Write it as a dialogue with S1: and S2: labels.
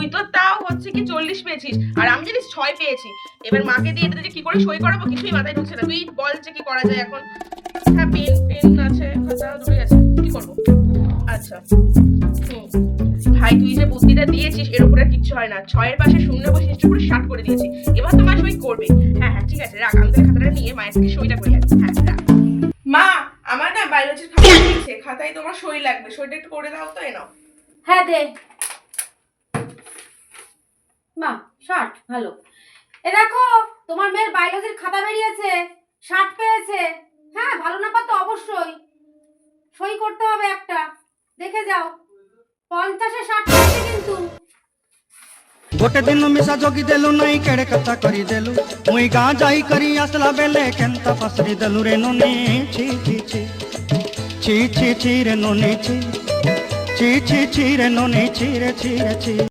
S1: তুই তো তাও হচ্ছে কি 40 পেয়েছিস, আর আমি জানিস 6 পেয়েছি। এবার মাকে দিয়ে এটা কি করে সই করাবো কিছুই মাথায় ঢুকছে না। তুই বল যে কি করা যায় এখন। হ্যাঁ, পেন আছে, খাতা দুটোই আছে, কি করবো? আচ্ছা, ভাই তুই যে বুদ্ধিটা দিয়েছিস এর উপরে কিচ্ছু হয় না। 6 এর পাশে শূন্য বসে নিশ্চয় করে 60 করে দিয়েছি। এবার তো মা সই করবে। হ্যাঁ হ্যাঁ ঠিক আছে, রাখ, আমি তাহলে খাতাটা নিয়ে মায়ের থেকে সইটা করে আসি। হ্যাঁ রাখ। মা, আমার না বায়োলজির খাতা দিয়েছে, খাতায় তোমার সই লাগবে, সইটা একটু করে দাও তো। এ নাও।
S2: হ্যাঁ দে। মা 60 ভালো। এ দেখো তোমার মেয়ের বায়োলজির খাতা বেরিয়েছে, 60 পেয়েছে। হ্যাঁ ভালো নাম্বার তো অবশ্যই, সই করতে হবে একটা, দেখে যাও। 50-এ 60 পেয়েছে কিন্তু।
S3: गोटे दिन मिसा जोगी देलु नहीं केड़े कथा करी देलु मुई गाँ जाई करी असला बेले केंता फसरी देलु रे नोनी छी छी छी छी छी छी रे नोनी छी छी छी छी रे नोनी छी रे छी रे छी।